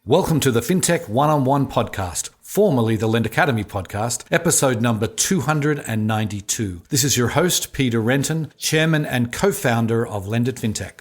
Welcome to the Fintech One-on-One podcast, formerly the Lend Academy podcast, episode number 292. This is your host, Peter Renton, chairman and co-founder of Lend It Fintech.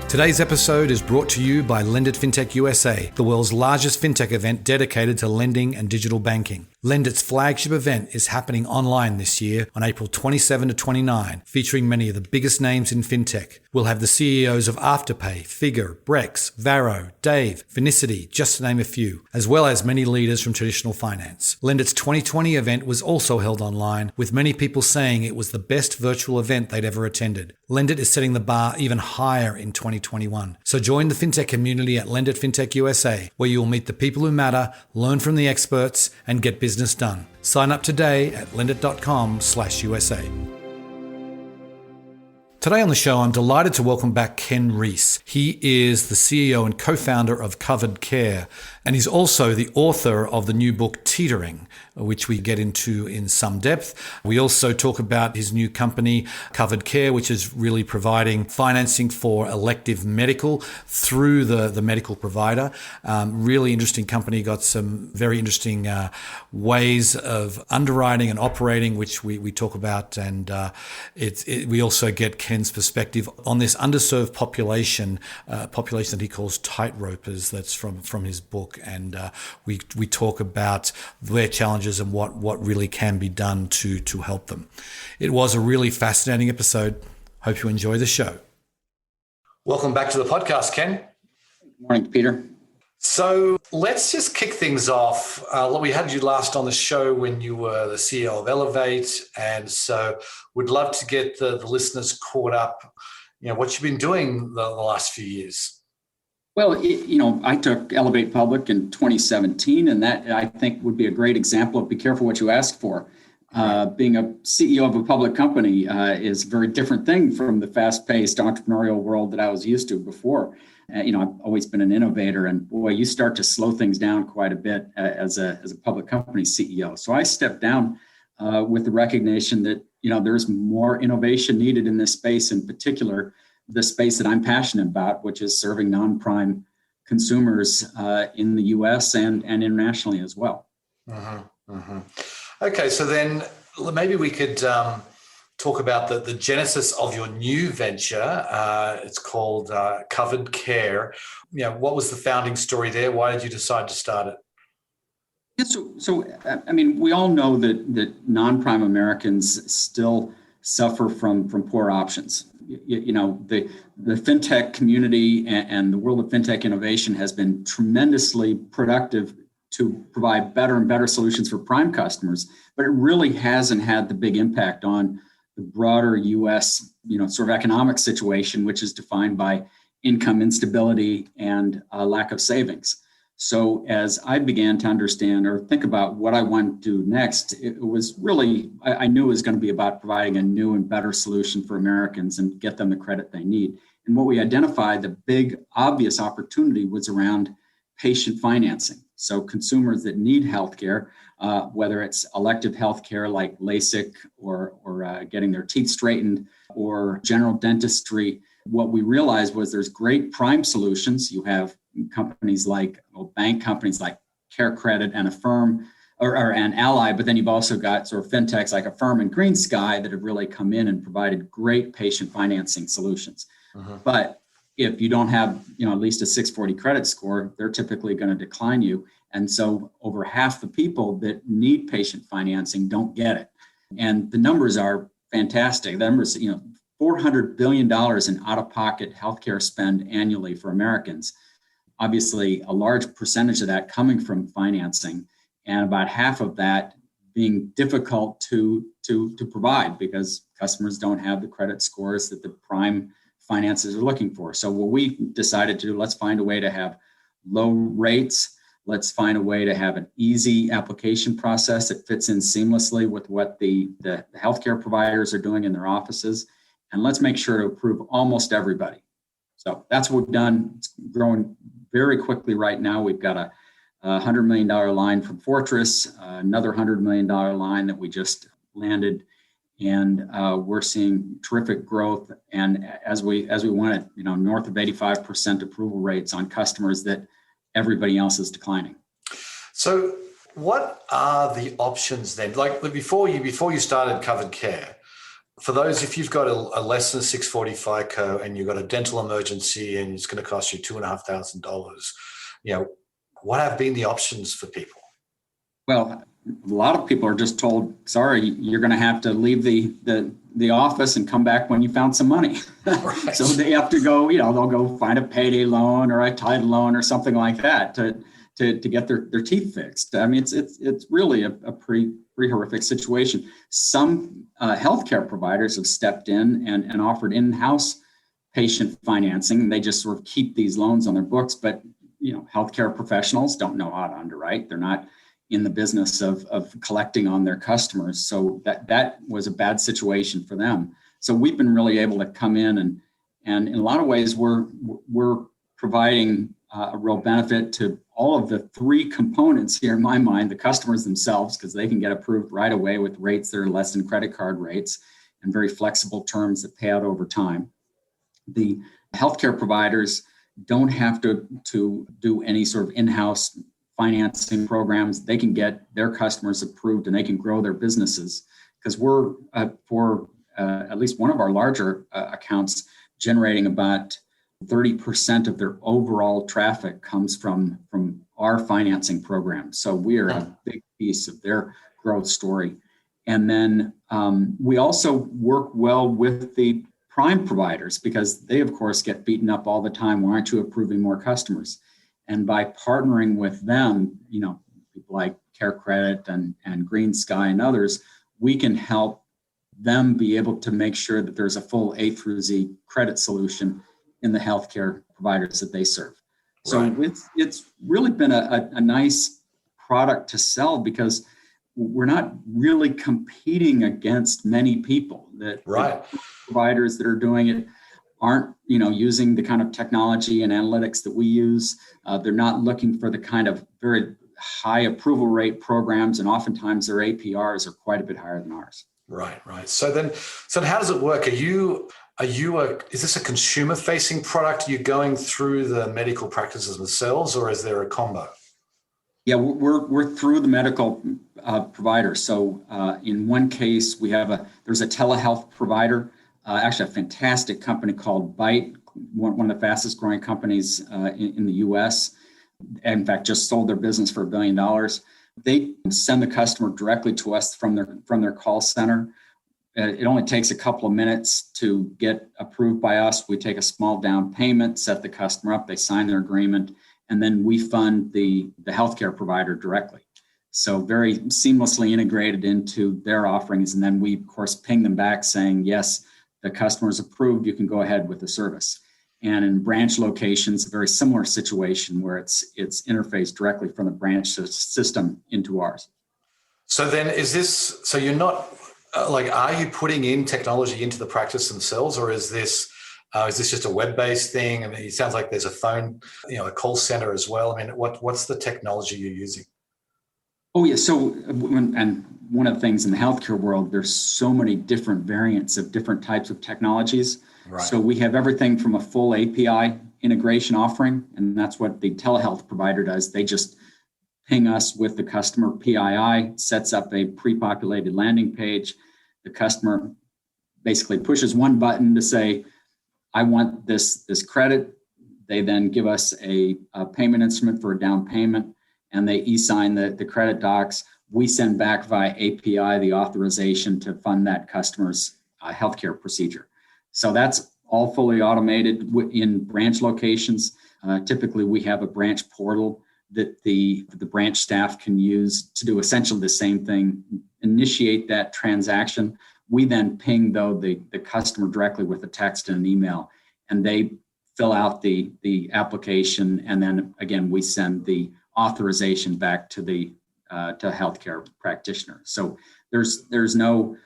Today's episode is brought to you by Lend It Fintech USA, the world's largest fintech event dedicated to lending and digital banking. Lend It's flagship event is happening online this year on April 27 to 29, featuring many of the biggest names in fintech. We'll have the CEOs of Afterpay, Figure, Brex, Varo, Dave, Finicity, just to name a few, as well as many leaders from traditional finance. Lend It's 2020 event was also held online, with many people saying it was the best virtual event they'd ever attended. Lend It is setting the bar even higher in 2021. So join the fintech community at Lend It Fintech USA, where you will meet the people who matter, learn from the experts, and get business done. Sign up today at lendit.com/USA. Today on the show, I'm delighted to welcome back Ken Rees. He is the CEO and co-founder of Covered Care, and he's also the author of the new book, Teetering, which we get into in some depth. We also talk about his new company, Covered Care, which is really providing financing for elective medical through the medical provider. Really interesting company, got some very interesting ways of underwriting and operating, which we talk about. And we also get Ken's perspective on this underserved population that he calls tightropers. That's from his book. And we talk about their challenges and what really can be done to help them. It was a really fascinating episode. Hope you enjoy the show. Welcome back to the podcast, Ken. Good morning, Peter. So let's just kick things off. We had you last on the show when you were the CEO of Elevate, and so we'd love to get the listeners caught up. What you've been doing the last few years. Well, I took Elevate public in 2017, and that I think would be a great example of be careful what you ask for. Being a CEO of a public company is a very different thing from the fast-paced entrepreneurial world that I was used to before. I've always been an innovator, and boy, you start to slow things down quite a bit as a public company CEO. So I stepped down with the recognition that there's more innovation needed in this space, in particular the space that I'm passionate about, which is serving non-prime consumers in the U.S. and internationally as well. Okay, so then maybe we could talk about the genesis of your new venture. It's called Covered Care. What was the founding story there? Why did you decide to start it? Yeah, we all know that non-prime Americans still suffer from poor options. The fintech community and the world of fintech innovation has been tremendously productive to provide better and better solutions for prime customers, but it really hasn't had the big impact on the broader U.S. sort of economic situation, which is defined by income instability and lack of savings. So as I began to understand or think about what I wanted to do next, it was really, I knew it was going to be about providing a new and better solution for Americans and get them the credit they need. And what we identified, the big obvious opportunity was around patient financing. So consumers that need healthcare, whether it's elective healthcare like LASIK or getting their teeth straightened or general dentistry, what we realized was there's great prime solutions. You have bank companies like Care Credit and Affirm or an Ally, but then you've also got sort of fintechs like Affirm and Green Sky that have really come in and provided great patient financing solutions. But if you don't have at least a 640 credit score, they're typically going to decline you. And so over half the people that need patient financing don't get it. And the numbers are fantastic. The numbers, $400 billion in out-of-pocket healthcare spend annually for Americans. Obviously, a large percentage of that coming from financing, and about half of that being difficult to provide because customers don't have the credit scores that the prime finances are looking for. So what we decided to do, let's find a way to have low rates. Let's find a way to have an easy application process that fits in seamlessly with what the healthcare providers are doing in their offices. And let's make sure to approve almost everybody. So that's what we've done. It's growing very quickly right now. We've got a $100 million line from Fortress, another $100 million line that we just landed, and we're seeing terrific growth. And as we wanted, north of 85% approval rates on customers that everybody else is declining. So what are the options then? Like before you started Covered Care, for those, if you've got a less than 640 FICO and you've got a dental emergency and it's going to cost you $2,500, what have been the options for people? Well, a lot of people are just told, sorry, you're going to have to leave the office and come back when you found some money. Right. So they have to go, they'll go find a payday loan or a title loan or something like that to get their teeth fixed. I mean, it's really a pretty horrific situation. Some healthcare providers have stepped in and offered in-house patient financing, and they just sort of keep these loans on their books. But healthcare professionals don't know how to underwrite. They're not in the business of collecting on their customers. So that was a bad situation for them. So we've been really able to come in and in a lot of ways we're providing a real benefit to all of the three components here in my mind: the customers themselves, because they can get approved right away with rates that are less than credit card rates and very flexible terms that pay out over time. The healthcare providers don't have to do any sort of in-house financing programs. They can get their customers approved and they can grow their businesses, because we're for at least one of our larger accounts generating about 30% of their overall traffic comes from our financing program. So we are a big piece of their growth story. And then we also work well with the prime providers, because they of course get beaten up all the time. Why aren't you approving more customers? And by partnering with them, people like Care Credit and Green Sky and others, we can help them be able to make sure that there's a full A through Z credit solution in the healthcare providers that they serve. So right. It's really been a nice product to sell, because we're not really competing against many people. That right. The providers that are doing it aren't using the kind of technology and analytics that we use. They're not looking for the kind of very high approval rate programs, and oftentimes their APRs are quite a bit higher than ours. Right. So how does it work? Is this a consumer facing product? Are you going through the medical practices themselves, or is there a combo? Yeah, we're through the medical provider. So in one case, there's a telehealth provider. Actually a fantastic company called Byte, one of the fastest growing companies in the US. In fact, just sold their business for $1 billion. They send the customer directly to us from their call center. It only takes a couple of minutes to get approved by us. We take a small down payment, set the customer up, they sign their agreement, and then we fund the healthcare provider directly. So very seamlessly integrated into their offerings. And then we, of course, ping them back saying, yes, the customer is approved, you can go ahead with the service. And in branch locations, a very similar situation where it's interfaced directly from the branch system into ours. So then so you're not, are you putting in technology into the practice themselves, or is this just a web-based thing? I mean, it sounds like there's a phone, a call center as well. I mean, what's the technology you're using? Oh, yeah. So, and one of the things in the healthcare world, there's so many different variants of different types of technologies. Right. So we have everything from a full API integration offering, and that's what the telehealth provider does. They just ping us with the customer PII, sets up a pre-populated landing page. The customer basically pushes one button to say, I want this credit. They then give us a payment instrument for a down payment, and they e-sign the credit docs. We send back via API the authorization to fund that customer's healthcare procedure. So that's all fully automated in branch locations. Typically, we have a branch portal that the branch staff can use to do essentially the same thing, initiate that transaction. We then ping, the customer directly with a text and an email, and they fill out the application, and then again we send the authorization back to the healthcare practitioner. So there's no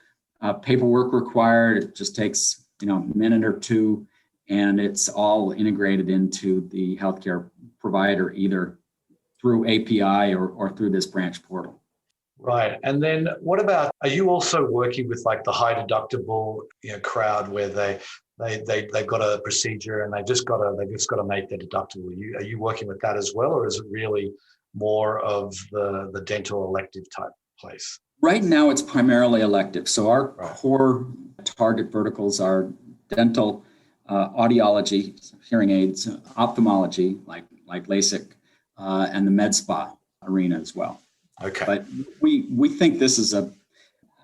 paperwork required. It just takes a minute or two, and it's all integrated into the healthcare provider either through API or through this branch portal. Right. And then what about, are you also working with like the high deductible, crowd where they've got a procedure and they've just got to make their deductible? Are you working with that as well, or is it really more of the dental elective type place? Right now, it's primarily elective. So our Right. core target verticals are dental, audiology, hearing aids, ophthalmology, like LASIK, and the med spa arena as well. Okay. But we think this is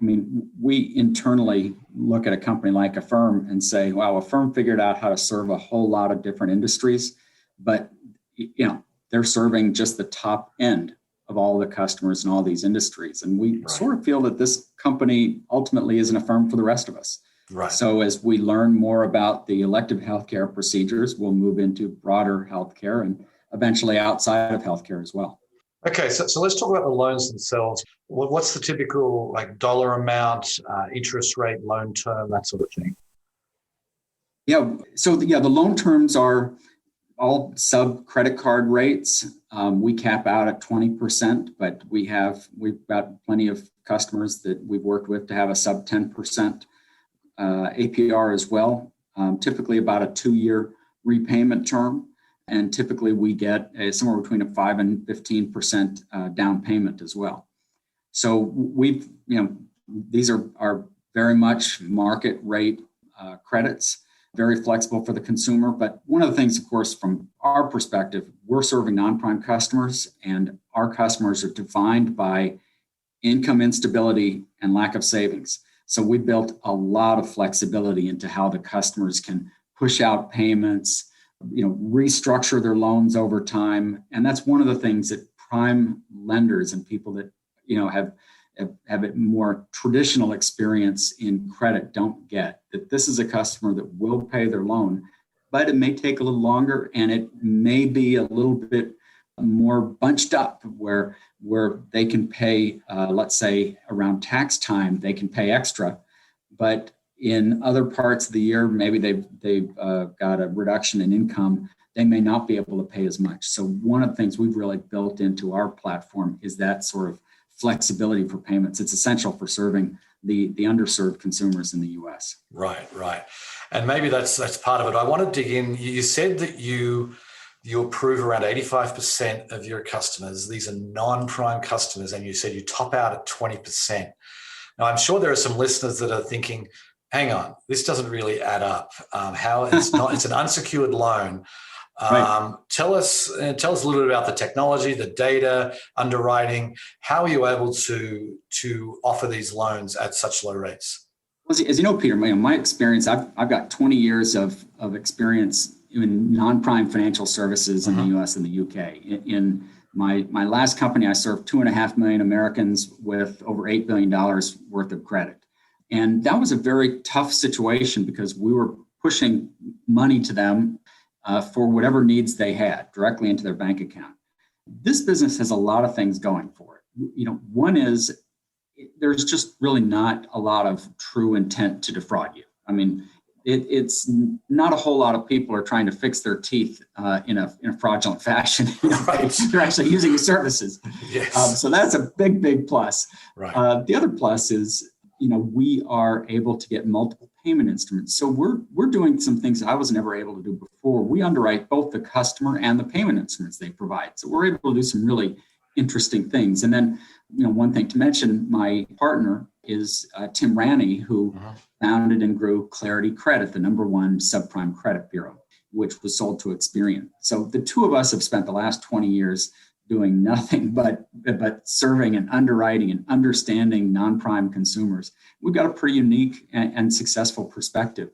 we internally look at a company like Affirm and say, wow, Affirm figured out how to serve a whole lot of different industries, but they're serving just the top end of all the customers in all these industries. And we sort of feel that this company ultimately is an Affirm for the rest of us. Right. So as we learn more about the elective healthcare procedures, we'll move into broader healthcare and eventually outside of healthcare as well. Okay, so let's talk about the loans themselves. What's the typical dollar amount, interest rate, loan term, that sort of thing? Yeah, so the loan terms are all sub credit card rates. We cap out at 20%, but we've got plenty of customers that we've worked with to have a sub 10% APR as well. Typically about a 2-year repayment term. And typically we get somewhere between a 5 and 15% down payment as well. So these are very much market rate credits, very flexible for the consumer. But one of the things, of course, from our perspective, we're serving non-prime customers, and our customers are defined by income instability and lack of savings. So we built a lot of flexibility into how the customers can push out payments, restructure their loans over time. And that's one of the things that prime lenders and people that, have a more traditional experience in credit don't get. That this is a customer that will pay their loan, but it may take a little longer and it may be a little bit more bunched up where they can pay, let's say around tax time, they can pay extra, but in other parts of the year, maybe they've got a reduction in income. They may not be able to pay as much. So one of the things we've really built into our platform is that sort of flexibility for payments. It's essential for serving the underserved consumers in the U.S. Right. And maybe that's part of it. I want to dig in. You said that you approve around 85% of your customers. These are non-prime customers, and you said you top out at 20%. Now, I'm sure there are some listeners that are thinking, hang on, this doesn't really add up. How it's not? It's an unsecured loan. Right. Tell us a little bit about the technology, the data, underwriting. How are you able to offer these loans at such low rates? As you know, Peter, my experience, I've got 20 years of experience in non-prime financial services in the U.S. and the UK. In my last company, I served 2.5 million Americans with over $8 billion worth of credit. And that was a very tough situation because we were pushing money to them for whatever needs they had directly into their bank account. This business has a lot of things going for it. One is there's just really not a lot of true intent to defraud you. I mean, it's not a whole lot of people are trying to fix their teeth in a fraudulent fashion. They're actually using your services. Yes. So that's a big plus. Right. The other plus is, we are able to get multiple payment instruments. So we're doing some things I was never able to do before. We underwrite both the customer and the payment instruments they provide. So we're able to do some really interesting things. And then, one thing to mention, my partner is Tim Ranney, who founded and grew Clarity Credit, the #1 subprime credit bureau, which was sold to Experian. So the two of us have spent the last 20 years doing nothing but serving and underwriting and understanding non-prime consumers. We've got a pretty unique and successful perspective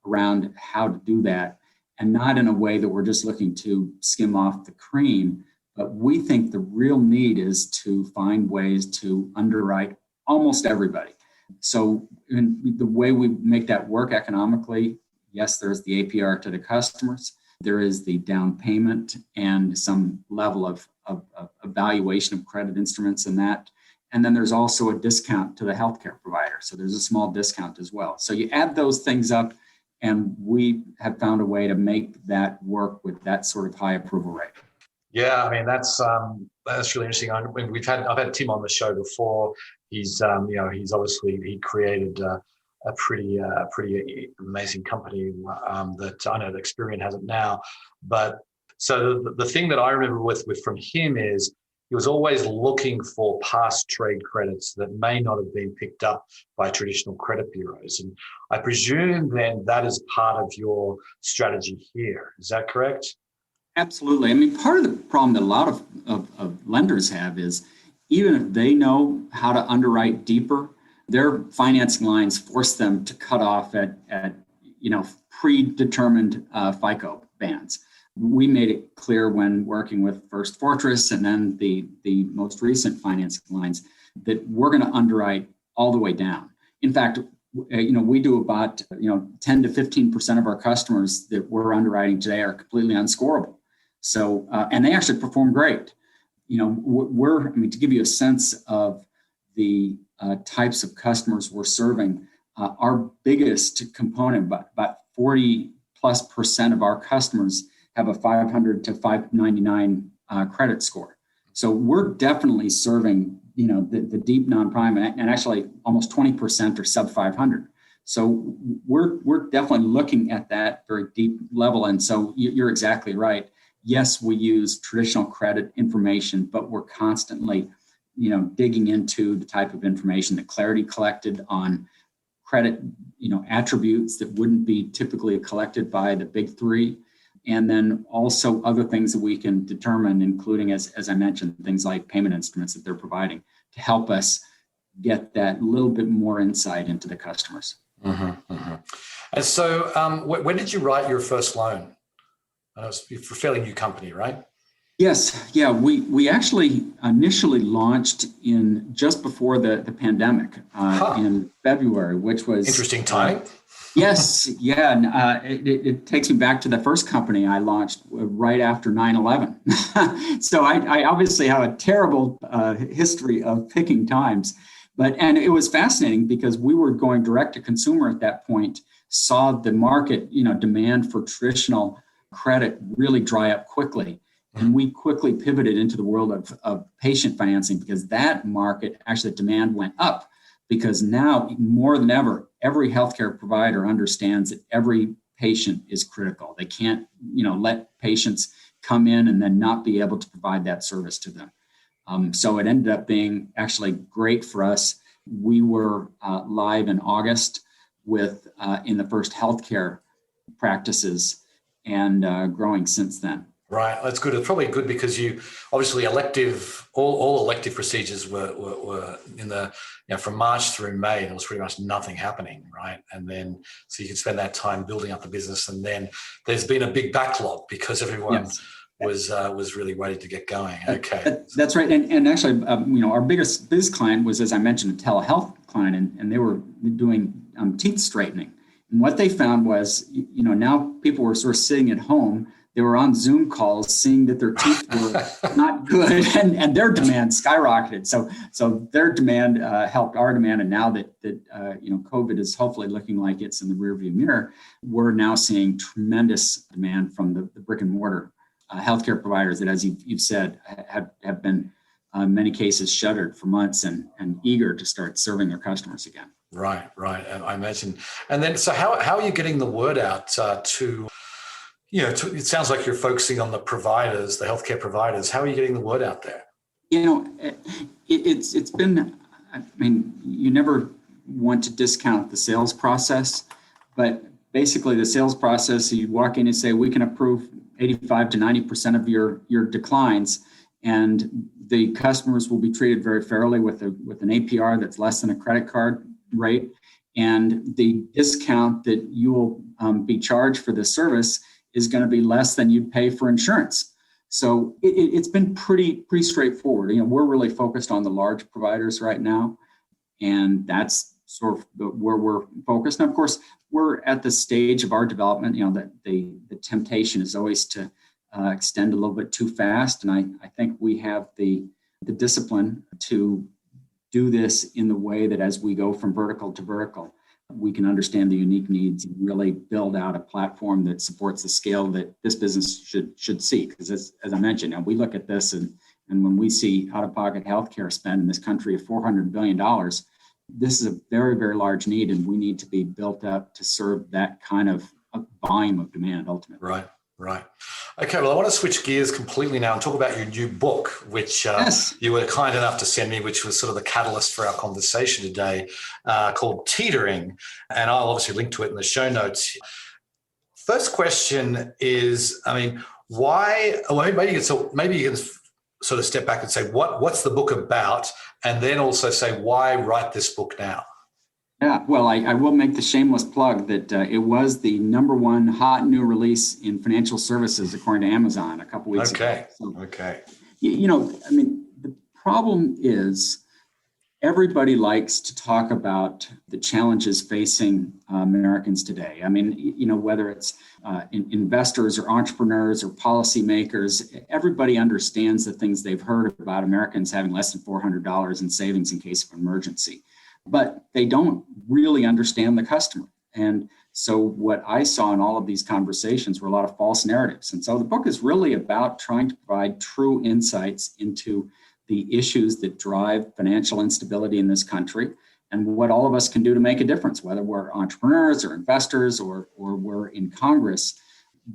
around how to do that, and not in a way that we're just looking to skim off the cream, but we think the real need is to find ways to underwrite almost everybody. So the way we make that work economically, yes, there's the APR to the customers. There is the down payment and some level of evaluation of credit instruments in that. And then there's also a discount to the healthcare provider. So there's a small discount as well. So you add those things up, and we have found a way to make that work with that sort of high approval rate. Yeah, I mean that's really interesting. I've had Tim on the show before. He's he's obviously he created a pretty amazing company that I know that Experian has it now. But so the thing that I remember with from him is he was always looking for past trade credits that may not have been picked up by traditional credit bureaus. And I presume then that is part of your strategy here. Is that correct? Absolutely. I mean, part of the problem that a lot of lenders have is even if they know how to underwrite deeper, their financing lines force them to cut off at predetermined FICO bands. We made it clear when working with First Fortress and then the most recent financing lines that we're going to underwrite all the way down. In fact, we do about 10 to 15% of our customers that we're underwriting today are completely unscorable. So and they actually perform great. To give you a sense of the types of customers we're serving, our biggest component, about 40+% of our customers have a 500 to 599 credit score. So we're definitely serving, the deep non-prime, and actually almost 20% are sub 500. So we're definitely looking at that very deep level. And so you're exactly right. Yes, we use traditional credit information, but we're constantly, digging into the type of information, the clarity collected on credit, attributes that wouldn't be typically collected by the big three. And then also other things that we can determine, including, as I mentioned, things like payment instruments that they're providing to help us get that little bit more insight into the customers. Mm-hmm, mm-hmm. And so when did you write your first loan? It was for a fairly new company, right? Yes. Yeah. We actually initially launched in just before the pandemic in February, which was interesting timing. Yes. Yeah. It takes me back to the first company I launched right after 9/11. So I obviously have a terrible history of picking times, and it was fascinating because we were going direct to consumer at that point, saw the market, demand for traditional credit really dry up quickly. And we quickly pivoted into the world of patient financing because that market, actually demand went up because now more than ever, every healthcare provider understands that every patient is critical. They can't, let patients come in and then not be able to provide that service to them. So it ended up being actually great for us. We were live in August with in the first healthcare practices and growing since then. Right, that's good. It's probably good because you obviously all elective procedures were in the from March through May. There was pretty much nothing happening, right? And then so you could spend that time building up the business, and then there's been a big backlog because everyone was really ready to get going. Okay, that's right. And actually, our biggest client was, as I mentioned, a telehealth client, and they were doing teeth straightening. And what they found was, now people were sort of sitting at home. They were on Zoom calls, seeing that their teeth were not good, and their demand skyrocketed. So their demand helped our demand, and now that COVID is hopefully looking like it's in the rearview mirror, we're now seeing tremendous demand from the brick and mortar healthcare providers that, as you've said, have been in many cases shuttered for months and eager to start serving their customers again. Right. I imagine. And then, so how are you getting the word out to? It sounds like you're focusing on the providers, the healthcare providers. How are you getting the word out there? It's been, you never want to discount the sales process, but basically the sales process, you walk in and say, we can approve 85 to 90% of your declines, and the customers will be treated very fairly with an APR that's less than a credit card rate, and the discount that you will be charged for the service is going to be less than you'd pay for insurance. So it's been pretty straightforward. We're really focused on the large providers right now, and that's sort of where we're focused. And of course, we're at the stage of our development, that the temptation is always to extend a little bit too fast. And I think we have the discipline to do this in the way that as we go from vertical to vertical, we can understand the unique needs and really build out a platform that supports the scale that this business should see. Because as I mentioned, we look at this and when we see out-of-pocket healthcare spend in this country of $400 billion, this is a very, very large need, and we need to be built up to serve that kind of volume of demand ultimately. Right. Okay, well, I want to switch gears completely now and talk about your new book, which Yes. you were kind enough to send me, which was sort of the catalyst for our conversation today, called Teetering. And I'll obviously link to it in the show notes. First question is, why, well, maybe you can sort of step back and say, what's the book about? And then also say, why write this book now? Yeah, well, I will make the shameless plug that it was the #1 hot new release in financial services, according to Amazon, a couple weeks ago. Okay. The problem is everybody likes to talk about the challenges facing Americans today. Whether it's investors or entrepreneurs or policymakers, everybody understands the things they've heard about Americans having less than $400 in savings in case of emergency. But they don't really understand the customer. And so what I saw in all of these conversations were a lot of false narratives. And so the book is really about trying to provide true insights into the issues that drive financial instability in this country and what all of us can do to make a difference, whether we're entrepreneurs or investors or we're in Congress.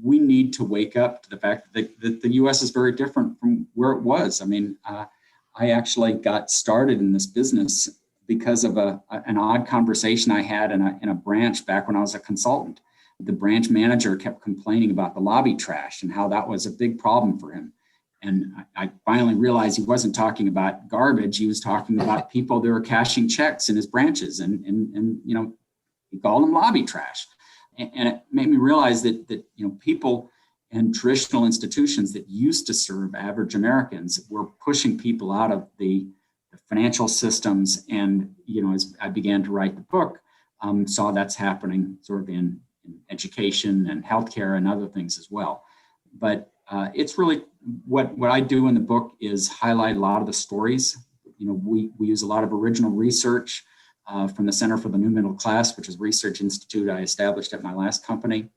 We need to wake up to the fact that the U.S. is very different from where it was. I actually got started in this business because of an odd conversation I had in a branch back when I was a consultant. The branch manager kept complaining about the lobby trash and how that was a big problem for him. And I finally realized he wasn't talking about garbage. He was talking about people that were cashing checks in his branches and he called them lobby trash. And it made me realize that people and traditional institutions that used to serve average Americans were pushing people out of the financial systems. And, as I began to write the book, saw that's happening sort of in education and healthcare and other things as well. But it's really what I do in the book is highlight a lot of the stories. We use a lot of original research from the Center for the New Middle Class, which is a research institute I established at my last company,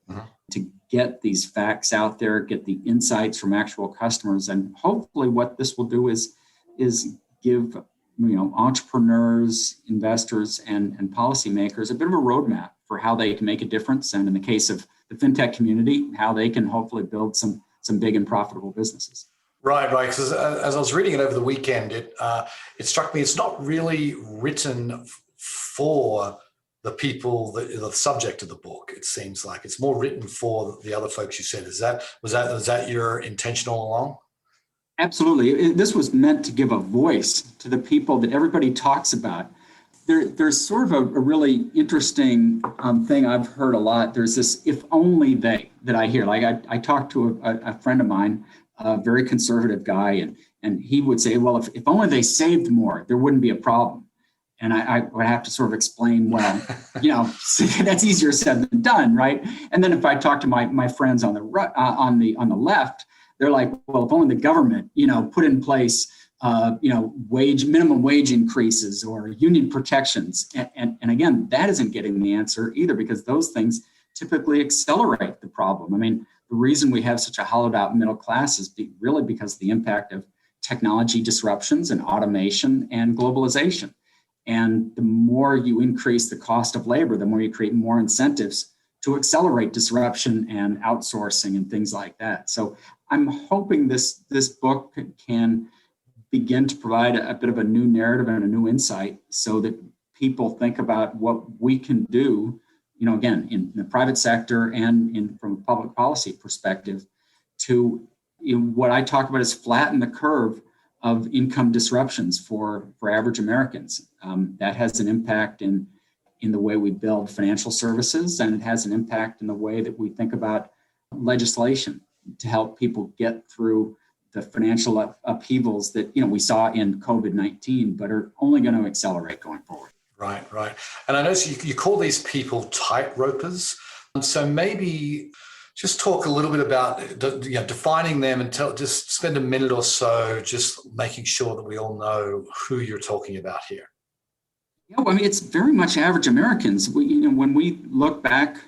to get these facts out there, get the insights from actual customers. And hopefully what this will do is give entrepreneurs, investors, and policymakers a bit of a roadmap for how they can make a difference. And in the case of the fintech community, how they can hopefully build some big and profitable businesses. Right. Because as I was reading it over the weekend, it struck me it's not really written for the people, the subject of the book. It seems like it's more written for the other folks you said. Was that your intention all along? Absolutely. This was meant to give a voice to the people that everybody talks about. There's sort of a really interesting thing I've heard a lot. There's this if only they that I hear. Like I talked to a friend of mine, a very conservative guy, and he would say, well, if only they saved more, there wouldn't be a problem. And I would have to sort of explain, well, that's easier said than done, right? And then if I talk to my friends on the left, they're like, well, if only the government, put in place, minimum wage increases or union protections. And again, that isn't getting the answer either, because those things typically accelerate the problem. The reason we have such a hollowed out middle class is really because of the impact of technology disruptions and automation and globalization. And the more you increase the cost of labor, the more you create more incentives to accelerate disruption and outsourcing and things like that. So I'm hoping this book can begin to provide a bit of a new narrative and a new insight so that people think about what we can do, again, in the private sector and from a public policy perspective to what I talk about is flatten the curve of income disruptions for average Americans. That has an impact in the way we build financial services, and it has an impact in the way that we think about legislation to help people get through the financial upheavals that we saw in COVID-19, but are only going to accelerate going forward. Right. And I notice you call these people tightropers. So maybe just talk a little bit about defining them and just spend a minute or so just making sure that we all know who you're talking about here. Yeah, well, I mean, it's very much average Americans. When we look back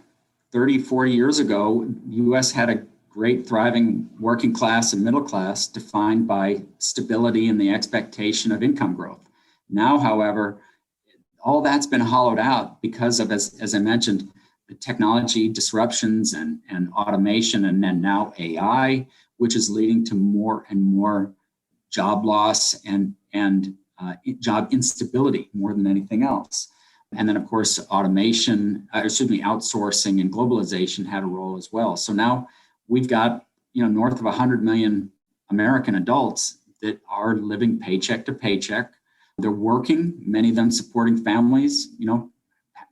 30, 40 years ago, the U.S. had a great, thriving working class and middle class defined by stability and the expectation of income growth. Now, however, all that's been hollowed out because of, as I mentioned, the technology disruptions and automation, and then now AI, which is leading to more and more job loss and job instability more than anything else. And then, of course, outsourcing and globalization had a role as well. So now we've got, north of 100 million American adults that are living paycheck to paycheck. They're working, many of them supporting families,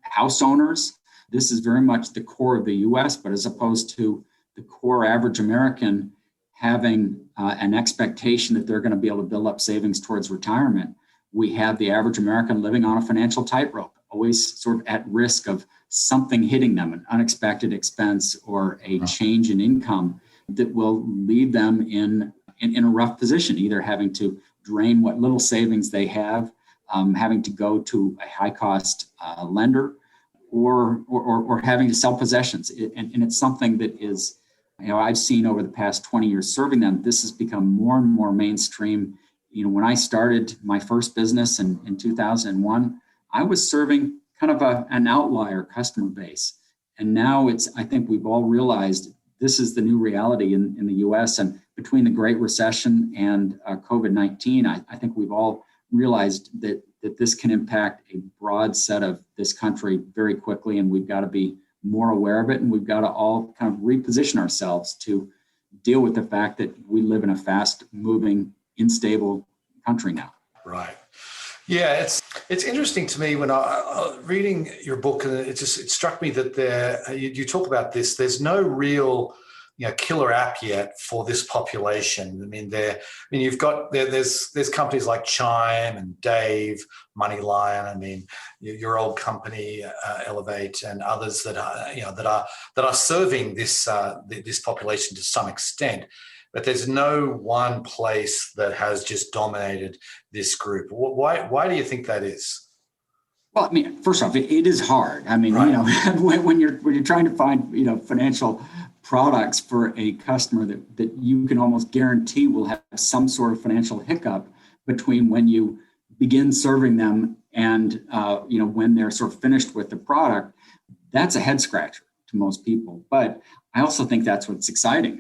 house owners. This is very much the core of the U.S., but as opposed to the core average American having an expectation that they're going to be able to build up savings towards retirement, we have the average American living on a financial tightrope, always sort of at risk of something hitting them, an unexpected expense or a change in income that will leave them in a rough position, either having to drain what little savings they have, having to go to a high-cost lender, or having to sell possessions. And it's something that is, I've seen over the past 20 years serving them. This has become more and more mainstream. When I started my first business in 2001, I was serving kind of an outlier customer base. And now I think we've all realized this is the new reality in the US. And between the Great Recession and COVID-19, I think we've all realized that this can impact a broad set of this country very quickly. And we've got to be more aware of it. And we've got to all kind of reposition ourselves to deal with the fact that we live in a fast moving, unstable country now. Right. Yeah, it's interesting to me when I reading your book, and it struck me that you talk about this. There's no real killer app yet for this population. You've got there's companies like Chime and Dave, MoneyLion. Your old company Elevate, and others that are serving this population to some extent. But there's no one place that has just dominated this group. Why do you think that is? Well, first off, it is hard. Right. when you're trying to find financial products for a customer that you can almost guarantee will have some sort of financial hiccup between when you begin serving them and when they're sort of finished with the product, that's a head scratcher to most people. But I also think that's what's exciting.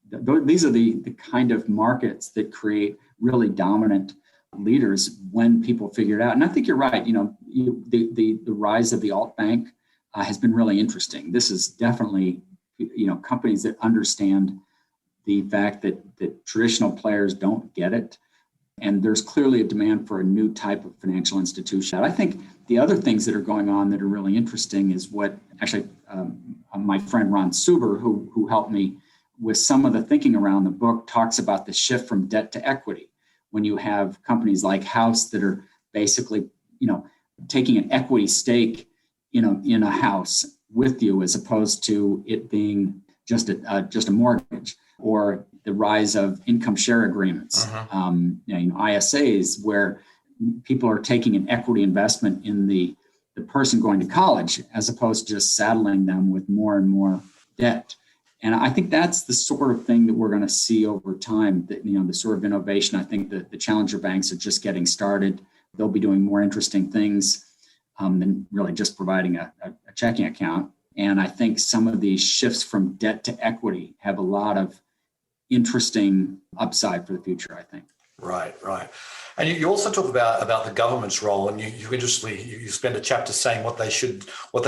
These are the kind of markets that create really dominant leaders when people figure it out. And I think you're right. The rise of the alt bank has been really interesting. This is definitely, companies that understand the fact that traditional players don't get it. And there's clearly a demand for a new type of financial institution. I think the other things that are going on that are really interesting is what actually my friend Ron Suber, who helped me with some of the thinking around the book, talks about the shift from debt to equity. When you have companies like House that are basically, taking an equity stake, in a house with you, as opposed to it being just a mortgage, or the rise of income share agreements, ISAs, where people are taking an equity investment in the person going to college, as opposed to just saddling them with more and more debt. And I think that's the sort of thing that we're going to see over time, that, the sort of innovation. I think that the challenger banks are just getting started. They'll be doing more interesting things than really just providing a checking account. And I think some of these shifts from debt to equity have a lot of interesting upside for the future, I think. Right. And you also talk about the government's role, and you spend a chapter saying what they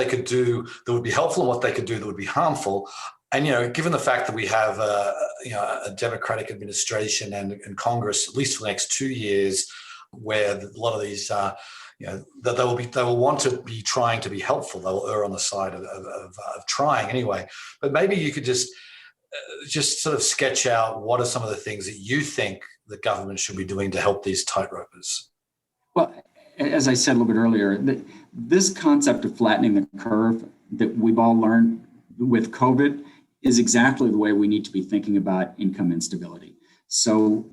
could do that would be helpful and what they could do that would be harmful. And, given the fact that we have a Democratic administration and Congress, at least for the next 2 years, where a lot of these, that they will want to be trying to be helpful. They will err on the side of trying anyway. But maybe you could just sort of sketch out what are some of the things that you think the government should be doing to help these tightropers. Well, as I said a little bit earlier, this concept of flattening the curve that we've all learned with COVID is exactly the way we need to be thinking about income instability. So,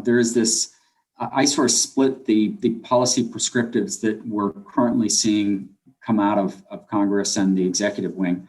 there is this I sort of split the policy prescriptives that we're currently seeing come out of Congress and the executive wing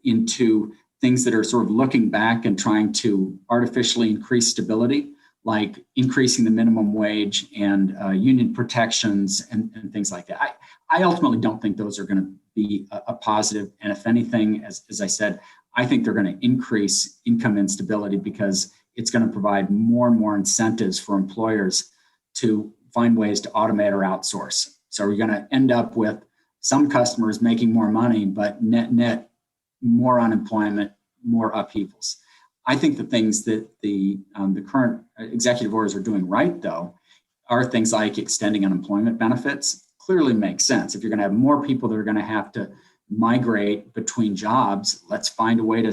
into things that are sort of looking back and trying to artificially increase stability, like increasing the minimum wage and union protections and things like that. I ultimately don't think those are going to be a positive. And if anything, as I said, I think they're going to increase income instability because it's going to provide more and more incentives for employers to find ways to automate or outsource. So we're going to end up with some customers making more money, but net more unemployment, more upheavals. I think the things that the current executive orders are doing right, though, are things like extending unemployment benefits. Clearly makes sense. If you're going to have more people that are going to have to migrate between jobs, let's find a way to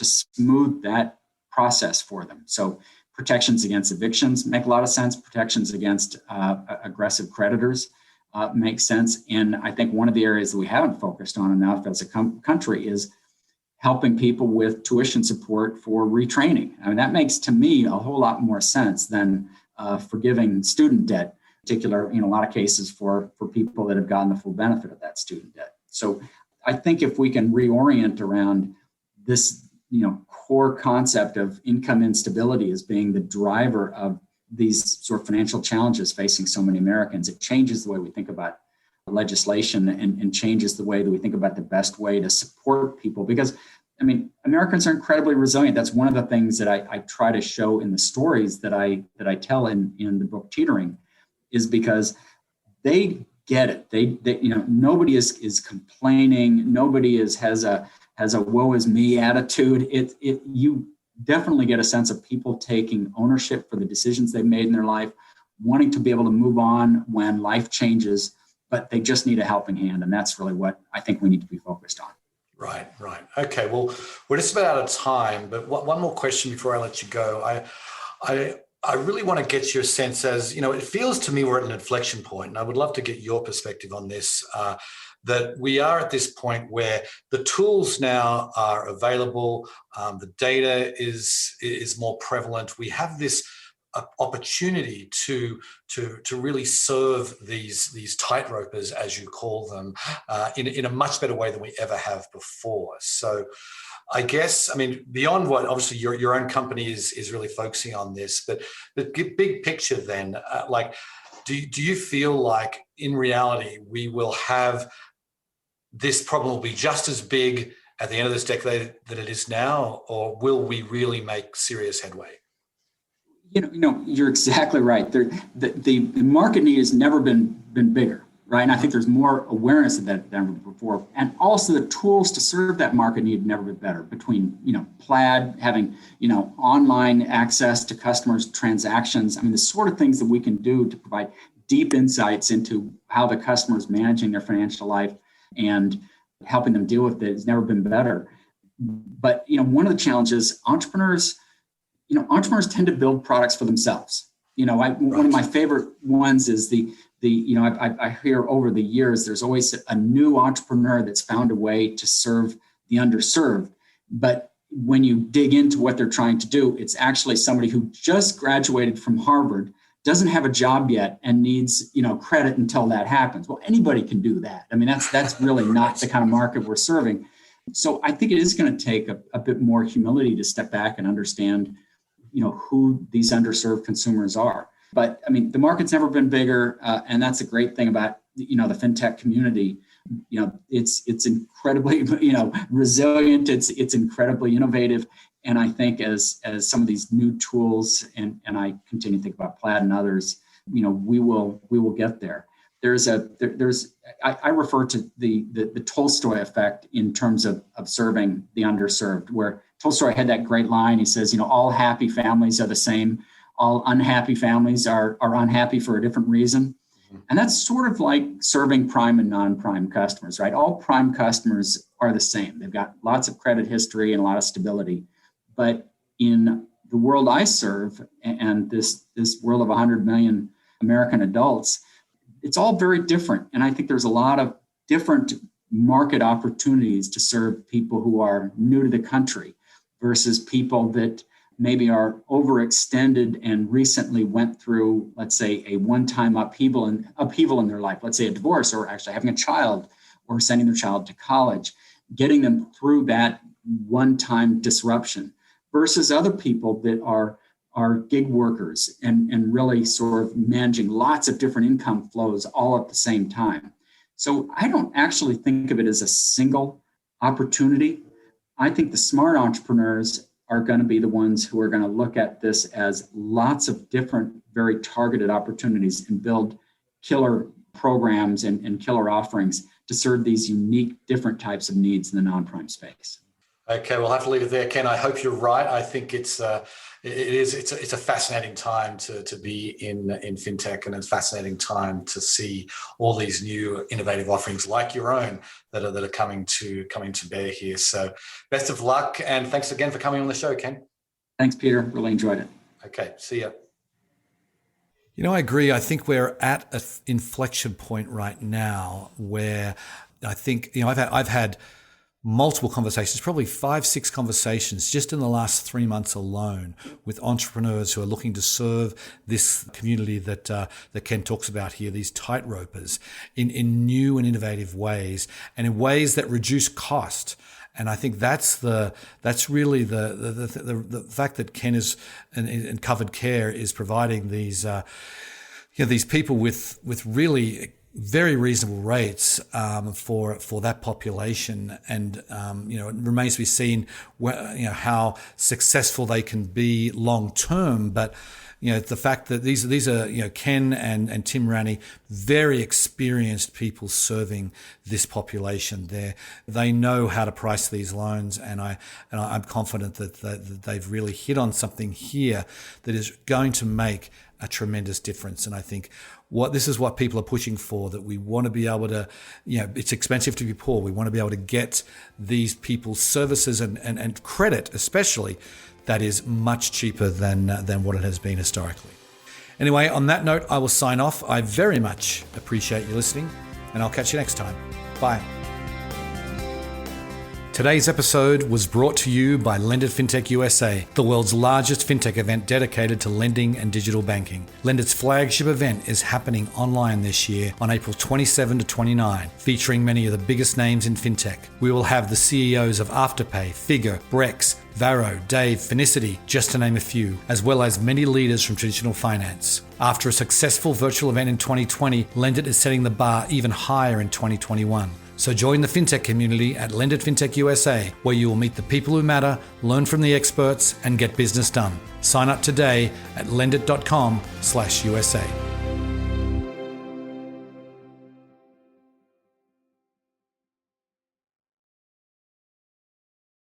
smooth that process for them. So protections against evictions make a lot of sense. Protections against aggressive creditors make sense. And I think one of the areas that we haven't focused on enough as a country is helping people with tuition support for retraining. I mean, that makes to me a whole lot more sense than forgiving student debt, particular, a lot of cases for people that have gotten the full benefit of that student debt. So I think if we can reorient around this, core concept of income instability as being the driver of these sort of financial challenges facing so many Americans, it changes the way we think about legislation and changes the way that we think about the best way to support people. Because, Americans are incredibly resilient. That's one of the things that I try to show in the stories that I tell in the book Teetering, is because they get it. They nobody is complaining. Nobody has a woe is me attitude. You definitely get a sense of people taking ownership for the decisions they've made in their life, wanting to be able to move on when life changes, but they just need a helping hand. And that's really what I think we need to be focused on. Right. Okay, well, we're just about out of time, but one more question before I let you go. I really want to get your sense as, it feels to me we're at an inflection point, and I would love to get your perspective on this, that we are at this point where the tools now are available, the data is more prevalent. We have this opportunity to really serve these tightropers, as you call them, in a much better way than we ever have before. So I guess, beyond what obviously your own company is really focusing on this, but the big picture then, do you feel like in reality we will have this problem will be just as big at the end of this decade that it is now, or will we really make serious headway? You're exactly right. The market need has never been bigger, right? And I think there's more awareness of that than ever before. And also the tools to serve that market need have never been better, between, Plaid, having, online access to customers' transactions. The sort of things that we can do to provide deep insights into how the customer is managing their financial life and helping them deal with it has never been better. But, one of the challenges, entrepreneurs tend to build products for themselves. One of my favorite ones is I hear over the years, there's always a new entrepreneur that's found a way to serve the underserved. But when you dig into what they're trying to do, it's actually somebody who just graduated from Harvard, doesn't have a job yet, and needs, credit until that happens. Well, anybody can do that. That's really not the kind of market we're serving. So I think it is going to take a bit more humility to step back and understand, who these underserved consumers are. But the market's never been bigger, and that's a great thing about the fintech community. It's incredibly resilient. It's incredibly innovative, and I think as some of these new tools and I continue to think about Plaid and others, we will get there. I refer to the Tolstoy effect in terms of serving the underserved, where Tolstoy had that great line. He says, all happy families are the same. All unhappy families are unhappy for a different reason. And that's sort of like serving prime and non-prime customers, right? All prime customers are the same. They've got lots of credit history and a lot of stability. But in the world I serve, and this world of 100 million American adults, it's all very different. And I think there's a lot of different market opportunities to serve people who are new to the country versus people that maybe are overextended and recently went through, let's say, a one-time upheaval in their life, let's say a divorce, or actually having a child, or sending their child to college, getting them through that one-time disruption, versus other people that are gig workers and really sort of managing lots of different income flows all at the same time. So I don't actually think of it as a single opportunity. I think the smart entrepreneurs are going to be the ones who are going to look at this as lots of different, very targeted opportunities and build killer programs and killer offerings to serve these unique, different types of needs in the non-prime space. Okay, we'll have to leave it there, Ken. I hope you're right. I think it's a fascinating time to be in fintech, and it's a fascinating time to see all these new innovative offerings like your own that are coming to bear here. So, best of luck, and thanks again for coming on the show, Ken. Thanks, Peter. Really enjoyed it. Okay, see ya. I agree. I think we're at an inflection point right now where I think I've had multiple conversations, probably 5-6 conversations just in the last 3 months alone with entrepreneurs who are looking to serve this community that Ken talks about here, these tightropers, in new and innovative ways, and in ways that reduce cost. And I think that's really the fact that Ken is and Covered Care is providing these these people with really very reasonable rates for that population, and it remains to be seen how successful they can be long term. But the fact that these are Ken and Tim Ranney, very experienced people serving this population. They know how to price these loans, and I'm confident that they've really hit on something here that is going to make a tremendous difference. And I think this is what people are pushing for, that we want to be able to, it's expensive to be poor. We want to be able to get these people services and credit, especially, that is much cheaper than what it has been historically. Anyway, on that note, I will sign off. I very much appreciate you listening, and I'll catch you next time. Bye. Today's episode was brought to you by Lendit Fintech USA, the world's largest fintech event dedicated to lending and digital banking. Lendit's flagship event is happening online this year on April 27 to 29, featuring many of the biggest names in fintech. We will have the CEOs of Afterpay, Figure, Brex, Varo, Dave, Finicity, just to name a few, as well as many leaders from traditional finance. After a successful virtual event in 2020, Lendit is setting the bar even higher in 2021. So join the fintech community at Lendit Fintech USA, where you will meet the people who matter, learn from the experts, and get business done. Sign up today at lendit.com/USA.